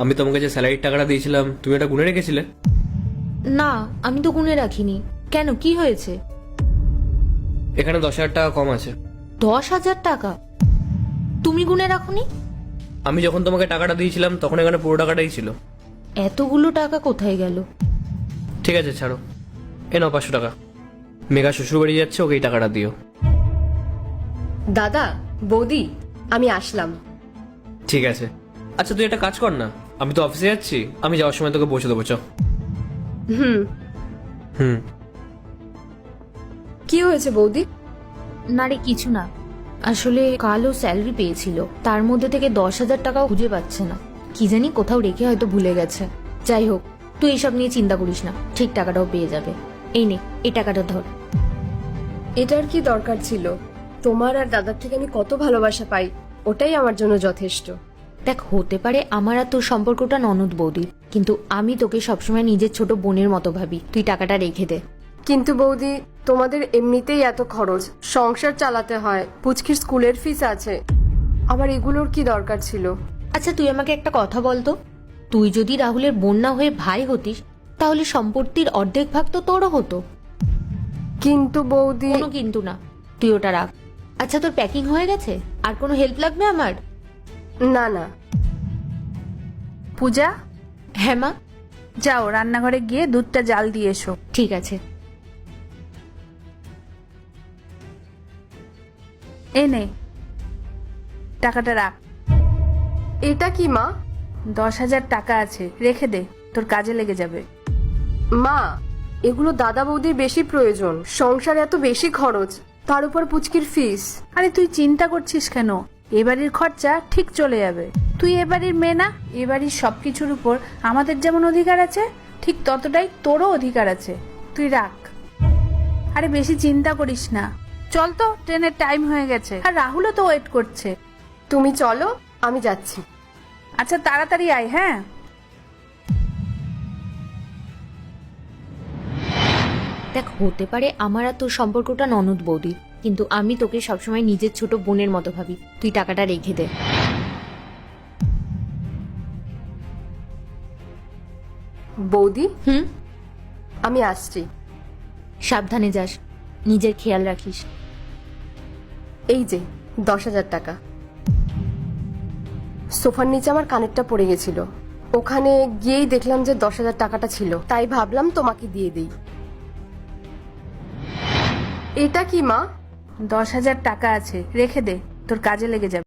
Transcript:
আমি তোমাকে যে স্যালারির টাকাটা দিয়েছিলাম তুমি এটা গুনে রেখেছিলে? না, আমি তো গুনে রাখিনি। কেন, কি হয়েছে? এখানে 10,000 টাকা কম আছে। 10,000 টাকা তুমি গুনে রাখোনি? আমি যখন তোমাকে টাকাটা দিয়েছিলাম তখন এখানে পুরো টাকাটাই ছিল। এতগুলো টাকা কোথায় গেল? ঠিক আছে ছাড়ো, এ নাও 500 টাকা। মেঘা শ্বশুর বাড়ি যাচ্ছে, ওকে এই টাকাটা দিও। দাদা, বৌদি, আমি আসলাম। ঠিক আছে। আচ্ছা তুই একটা কাজ কর না, আমি তো অফিসে যাচ্ছি, আমি যাওয়ার সময় তোকে পৌঁছে দেবো। চ। হুম। হুম। কি হয়েছে বৌদি? না রে, কিছু না। আসলে কালও স্যালারি পেয়েছিল, তার মধ্যে থেকে 10,000 টাকাও খুঁজে পাচ্ছে না। কি জানি কোথাও রেখে হয়তো ভুলে গেছে। যাই হোক, তুই এসব নিয়ে চিন্তা করিস না, ঠিক টাকাটাও পেয়ে যাবে। এই নে, এই টাকাটা ধর। এটার কি দরকার ছিল? তোমার আর দাদার থেকে আমি কত ভালোবাসা পাই, ওটাই আমার জন্য যথেষ্ট। দেখ, হতে পারে আমার আর তোর সম্পর্কটা ননদ বৌদির, কিন্তু আমি তোকে সবসময় নিজের ছোট বোনের মতো ভাবি। তুই টাকাটা রেখে দে। কিন্তু বৌদি, তোমাদের এমনিতেই এত খরচ, সংসার চালাতে হয়, পুচকির স্কুলের ফিস আছে, আবার এগুলোর কি দরকার ছিল? আচ্ছা তুই আমাকে একটা কথা বলতো, তুই যদি রাহুলের বোন না হয়ে ভাই হতিস, তাহলে সম্পত্তির অর্ধেক ভাগ তো তোরও হতো। কিন্তু বৌদি। কোনো কিন্তু না, তুই ওটা রাখ। আচ্ছা তোর প্যাকিং হয়ে গেছে? আর কোনো হেল্প লাগবে আমার? না না। পূজা, হ্যাঁ মা। যাও রান্নাঘরে গিয়ে দুধটা জাল দিয়ে এসো। ঠিক আছে। এই নে, টাকাটা রাখ। এটা কি মা? 10,000 টাকা আছে, রেখে দে, তোর কাজে লেগে যাবে। মা, এগুলো দাদা বৌদির বেশি প্রয়োজন, সংসার এত বেশি খরচ, তার উপর পুচকির ফিস। আরে তুই চিন্তা করছিস কেন? এবাড়ির খরচা ঠিক চলে যাবে। তুই এবাড়ির মেয়ে না? এবাড়ির সবকিছুর উপর আমাদের যেমন অধিকার আছে, ঠিক ততটাই তোরও অধিকার আছে। তুই রাখ। আরে বেশি চিন্তা করিস না। চল তো, ট্রেনের টাইম হয়ে গেছে, আর রাহুলও তো ওয়েট করছে। তুমি চলো, আমি যাচ্ছি। আচ্ছা তাড়াতাড়ি আয়, হ্যাঁ? দেখ, হতে পারে আমার আর তোর সম্পর্কটা ননদ বৌদির, কিন্তু আমি তোকে সবসময় নিজের ছোট বোনের মতো ভাবি। তুই টাকাটা রেখে দে। বৌদি, হুম। আমি আসছি। সাবধানে যাস, নিজের খেয়াল রাখিস। এই যে 10,000 টাকা। সোফার নিচে আমার কানেরটা পড়ে গেছিল, ওখানে গিয়েই দেখলাম যে 10,000 টাকাটা ছিল, তাই ভাবলাম তোমাকে দিয়ে দিই। এটা কি মা? 10,000 টাকা আছে, রেখে দে, তোর কাজে লেগে যাবে।